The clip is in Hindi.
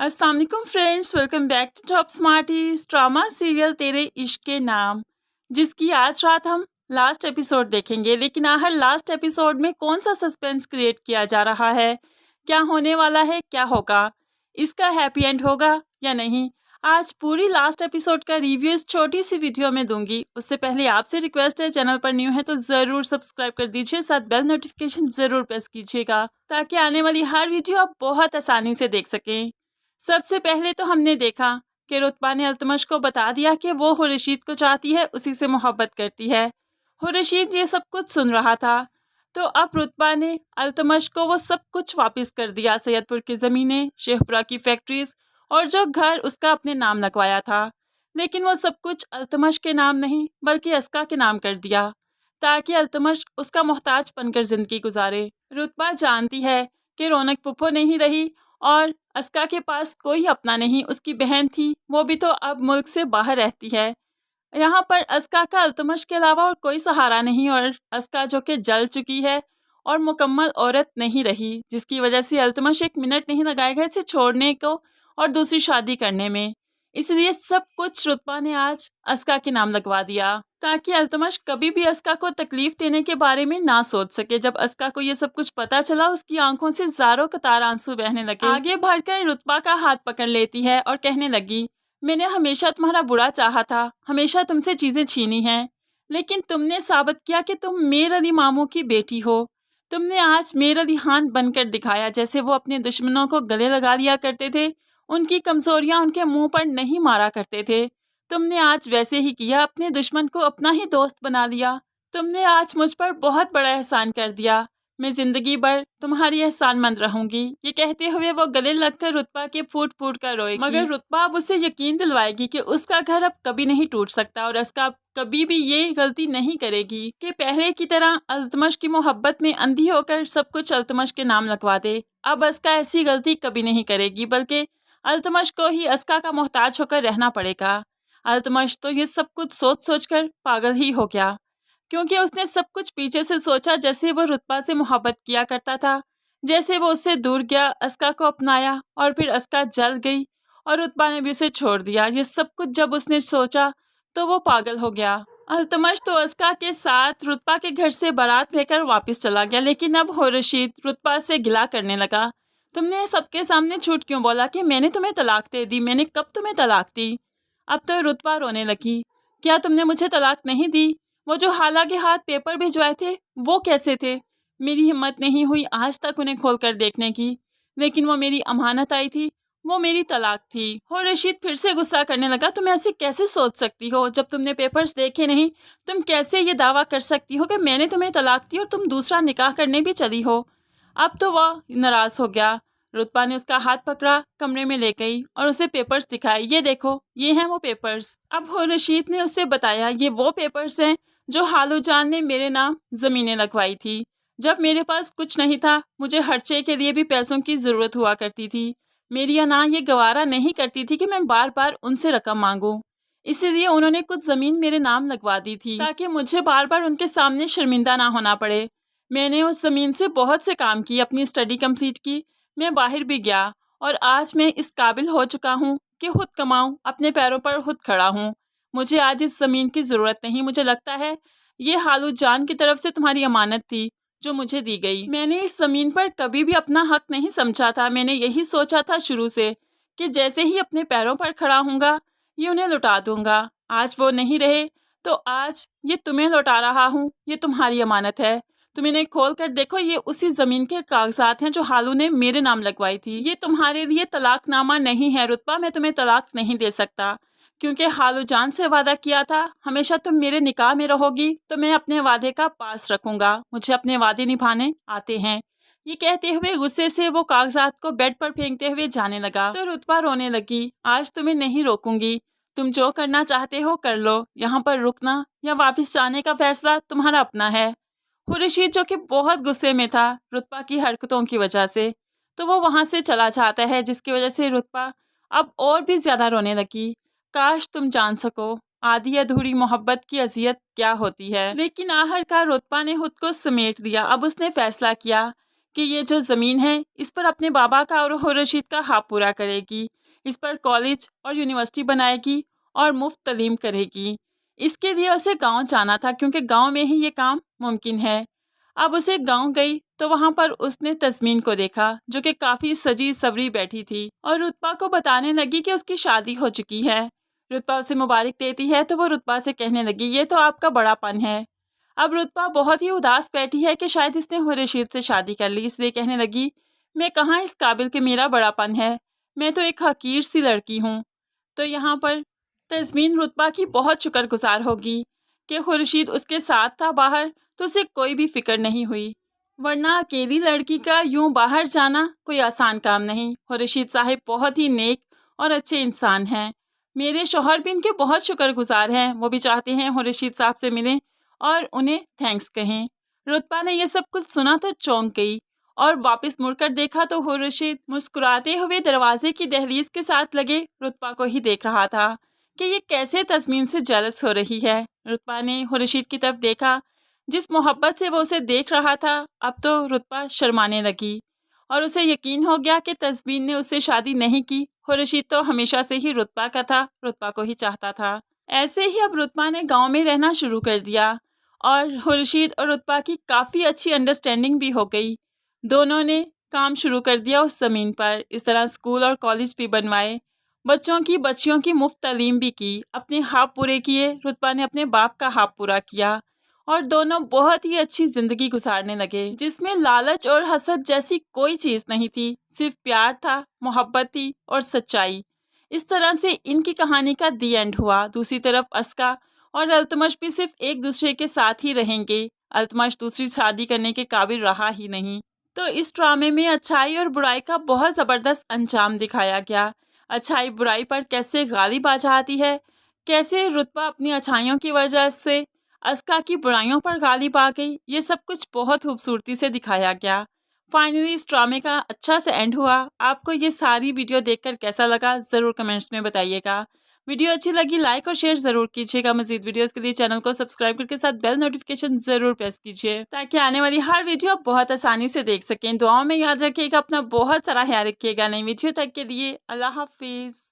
अस्सलाम वालेकुम friends, welcome back to Top Smarties drama serial तेरे इश्क के नाम, जिसकी आज रात हम लास्ट एपिसोड देखेंगे। लेकिन आखिर लास्ट एपिसोड में कौन सा सस्पेंस क्रिएट किया जा रहा है, क्या होने वाला है, क्या होगा, इसका हैप्पी एंड होगा या नहीं, आज पूरी लास्ट एपिसोड का रिव्यू इस छोटी सी वीडियो में दूंगी। उससे पहले आपसे रिक्वेस्ट है, चैनल पर न्यू है तो ज़रूर सब्सक्राइब कर दीजिए, साथ बेल नोटिफिकेशन ज़रूर प्रेस कीजिएगा ताकि आने वाली हर वीडियो आप बहुत आसानी से देख सकें। सबसे पहले तो हमने देखा कि रुतबा ने अल्तमश को बता दिया कि वो खुर्शीद को चाहती है, उसी से मोहब्बत करती है। खुर्शीद ये सब कुछ सुन रहा था, तो अब रुतबा ने अल्तमश को वो सब कुछ वापस कर दिया। सैयदपुर की ज़मीनें, शेखपुरा की फैक्ट्रीज और जो घर उसका अपने नाम लगवाया था, लेकिन वो सब कुछ अल्तमश के नाम नहीं बल्कि अस्का के नाम कर दिया, ताकि अल्तमश उसका मोहताज बनकर ज़िंदगी गुजारे। रुतबा जानती है कि रौनक पुप्पो नहीं रही और अस्का के पास कोई अपना नहीं, उसकी बहन थी, वो भी तो अब मुल्क से बाहर रहती है। यहाँ पर अस्का का अल्तमश के अलावा और कोई सहारा नहीं, और अस्का जो कि जल चुकी है और मुकम्मल औरत नहीं रही, जिसकी वजह से अल्तमश एक मिनट नहीं लगाएगा इसे छोड़ने को और दूसरी शादी करने में। इसलिए सब कुछ रुतबा ने आज अस्का के नाम लगवा दिया, ताकि अल्तमश कभी भी अस्का को तकलीफ देने के बारे में ना सोच सके। जब अस्का को ये सब कुछ पता चला, उसकी आंखों से ज़ारों कतार आंसू बहने लगे। आगे बढ़कर रुतबा का हाथ पकड़ लेती है और कहने लगी, मैंने हमेशा तुम्हारा बुरा चाहा था, हमेशा तुमसे चीज़ें छीनी हैं, लेकिन तुमने साबित किया कि तुम मीर अली मामू की बेटी हो। तुमने आज मीर अली खान बनकर दिखाया। जैसे वो अपने दुश्मनों को गले लगा लिया करते थे, उनकी कमजोरियां उनके मुंह पर नहीं मारा करते थे, तुमने आज वैसे ही किया, अपने दुश्मन को अपना ही दोस्त बना लिया। तुमने आज मुझ पर बहुत बड़ा एहसान कर दिया, मैं जिंदगी भर तुम्हारी एहसानमंद रहूंगी। ये कहते हुए वो गले लगकर रुतबा के फूट फूट कर रोएगी, मगर रुतबा अब उसे यकीन दिलवाएगी कि उसका घर अब कभी नहीं टूट सकता और उसका कभी भी ये गलती नहीं करेगी कि पहले की तरह अल्तमश की मोहब्बत में अंधी होकर सब कुछ अल्तमश के नाम लगवा दे। अब अस्का ऐसी गलती कभी नहीं करेगी, बल्कि अल्तमश को ही अस्का का मोहताज होकर रहना पड़ेगा। अल्तमश तो ये सब कुछ सोच सोच कर पागल ही हो गया, क्योंकि उसने सब कुछ पीछे से सोचा। जैसे वो रुतबा से मोहब्बत किया करता था, जैसे वो उससे दूर गया, अस्का को अपनाया और फिर अस्का जल गई और रुतबा ने भी उसे छोड़ दिया। ये सब कुछ जब उसने सोचा तो वो पागल हो गया। अल्तमश तो अस्का के साथ रुतबा के घर से बारात लेकर वापस चला गया, लेकिन अब खुर्शीद रुतबा से गिला करने लगा, तुमने सबके सामने झूठ क्यों बोला कि मैंने तुम्हें तलाक दे दी, मैंने कब तुम्हें तलाक दी। अब तो रुतबा रोने लगी, क्या तुमने मुझे तलाक नहीं दी? वो जो हाला के हाथ पेपर भिजवाए थे वो कैसे थे? मेरी हिम्मत नहीं हुई आज तक उन्हें खोल कर देखने की, लेकिन वो मेरी अमानत आई थी, वो मेरी तलाक थी। और रशीद फिर से गुस्सा करने लगा, तुम ऐसे कैसे सोच सकती हो? जब तुमने पेपर्स देखे नहीं, तुम कैसे ये दावा कर सकती हो कि मैंने तुम्हें तलाक दी और तुम दूसरा निकाह करने भी चली हो? अब तो वह नाराज हो गया। रुतबा ने उसका हाथ पकड़ा, कमरे में ले गई और उसे पेपर्स दिखाए, ये देखो, ये हैं वो पेपर्स। अब रशीद ने उसे बताया, ये वो पेपर्स हैं जो हालू जान ने मेरे नाम ज़मीनें लगवाई थी। जब मेरे पास कुछ नहीं था, मुझे खर्चे के लिए भी पैसों की ज़रूरत हुआ करती थी। मेरी अना ये गवारा नहीं करती थी कि मैं बार बार उनसे रकम मांगूं, इसीलिए उन्होंने कुछ ज़मीन मेरे नाम लगवा दी थी ताकि मुझे बार बार उनके सामने शर्मिंदा ना होना पड़े। मैंने उस ज़मीन से बहुत से काम किए, अपनी स्टडी कंप्लीट की, मैं बाहर भी गया और आज मैं इस काबिल हो चुका हूँ कि खुद कमाऊँ, अपने पैरों पर खुद खड़ा हूँ। मुझे आज इस ज़मीन की ज़रूरत नहीं। मुझे लगता है ये हालू जान की तरफ से तुम्हारी अमानत थी जो मुझे दी गई। मैंने इस ज़मीन पर कभी भी अपना हक नहीं समझा था। मैंने यही सोचा था शुरू से कि जैसे ही अपने पैरों पर खड़ा हूँगा ये उन्हें लौटा दूँगा। आज वो नहीं रहे तो आज ये तुम्हें लौटा रहा हूँ, ये तुम्हारी अमानत है। तुम इन्हें खोल कर देखो, ये उसी ज़मीन के कागजात हैं जो हालू ने मेरे नाम लगवाई थी। ये तुम्हारे लिए तलाकनामा नहीं है रुतबा, मैं तुम्हें तलाक नहीं दे सकता, क्योंकि हालू जान से वादा किया था हमेशा तुम मेरे निकाह में रहोगी, तो मैं अपने वादे का पास रखूंगा। मुझे अपने वादे निभाने आते हैं। ये कहते हुए गुस्से से वो कागजात को बेड पर फेंकते हुए जाने लगा, तो रुतबा रोने लगी, आज तुम्हें नहीं रोकूंगी, तुम जो करना चाहते हो कर लो, यहाँ पर रुकना या वापस जाने का फैसला तुम्हारा अपना है। खुर्शीद जो कि बहुत गुस्से में था रुतबा की हरकतों की वजह से, तो वो वहाँ से चला जाता है, जिसकी वजह से रुतबा अब और भी ज़्यादा रोने लगी। काश तुम जान सको आधी अधूरी मोहब्बत की अजियत क्या होती है। लेकिन आखिरकार रुतबा ने खुद को समेट दिया। अब उसने फैसला किया कि ये जो ज़मीन है इस पर अपने बाबा का और खुर्शीद का ख्वाब पूरा करेगी, इस पर कॉलेज और यूनिवर्सिटी बनाएगी और मुफ्त तालीम करेगी। इसके लिए उसे गांव जाना था क्योंकि गांव में ही ये काम मुमकिन है। अब उसे गांव गई तो वहां पर उसने तस्मीन को देखा जो कि काफ़ी सजी सवरी बैठी थी और रुतबा को बताने लगी कि उसकी शादी हो चुकी है। रुतबा उसे मुबारक देती है तो वो रुतबा से कहने लगी, ये तो आपका बड़ापन है। अब रुतबा बहुत ही उदास बैठी है कि शायद इसने खुर्शीद से शादी कर ली, इसलिए कहने लगी, मैं कहाँ इस काबिल कि मेरा बड़ापन है, मैं तो एक हकीर सी लड़की हूँ। तो यहाँ पर तस्मीन रुतबा की बहुत शुक्रगुजार होगी कि खुर्शीद उसके साथ था बाहर, तो उसे कोई भी फिक्र नहीं हुई, वरना अकेली लड़की का यूं बाहर जाना कोई आसान काम नहीं। खुर्शीद साहिब बहुत ही नेक और अच्छे इंसान हैं। मेरे शौहर भी इनके बहुत शुक्रगुजार हैं, वो भी चाहते हैं खुर्शीद साहब से मिलें और उन्हें थैंक्स कहें। रुतबा ने यह सब कुछ सुना तो चौंक गई और वापस मुड़कर देखा तो खुर्शीद मुस्कुराते हुए दरवाजे की दहलीज के साथ लगे रुतबा को ही देख रहा था कि ये कैसे तस्मीन से जेलस हो रही है। रुतबा ने खुर्शीद की तरफ देखा, जिस मोहब्बत से वो उसे देख रहा था, अब तो रुतबा शर्माने लगी और उसे यकीन हो गया कि तस्मीन ने उससे शादी नहीं की। खुर्शीद तो हमेशा से ही रुतबा का था, रुतबा को ही चाहता था। ऐसे ही अब रुतबा ने गांव में रहना शुरू कर दिया और खुर्शीद और रुतबा की काफ़ी अच्छी अंडरस्टैंडिंग भी हो गई। दोनों ने काम शुरू कर दिया उस ज़मीन पर। इस तरह स्कूल और कॉलेज भी बनवाए, बच्चियों की मुफ्त तालीम भी की, अपने ख्वाब पूरे किए। रुतबा ने अपने बाप का ख्वाब पूरा किया और दोनों बहुत ही अच्छी ज़िंदगी गुजारने लगे, जिसमें लालच और हसद जैसी कोई चीज़ नहीं थी, सिर्फ प्यार था, मोहब्बत थी और सच्चाई। इस तरह से इनकी कहानी का दी एंड हुआ। दूसरी तरफ अस्का और अल्तमश भी सिर्फ एक दूसरे के साथ ही रहेंगे। अल्तमश दूसरी शादी करने के काबिल रहा ही नहीं। तो इस ड्रामे में अच्छाई और बुराई का बहुत ज़बरदस्त अंजाम दिखाया गया। अच्छाई बुराई पर कैसे गालिब आ जाती है, कैसे रुतबा अपनी अच्छाइयों की वजह से अस्का की बुराइयों पर गालिब आ गई, ये सब कुछ बहुत खूबसूरती से दिखाया गया। फाइनली इस ड्रामे का अच्छा से एंड हुआ। आपको ये सारी वीडियो देखकर कैसा लगा ज़रूर कमेंट्स में बताइएगा। वीडियो अच्छी लगी लाइक और शेयर ज़रूर कीजिएगा। मज़ीद वीडियोस के लिए चैनल को सब्सक्राइब करके साथ बेल नोटिफिकेशन ज़रूर प्रेस कीजिए ताकि आने वाली हर वीडियो आप बहुत आसानी से देख सकें। दुआओं में याद रखिएगा, अपना बहुत सारा ख्याल रखिएगा। नई वीडियो तक के लिए अल्लाह हाफिज़।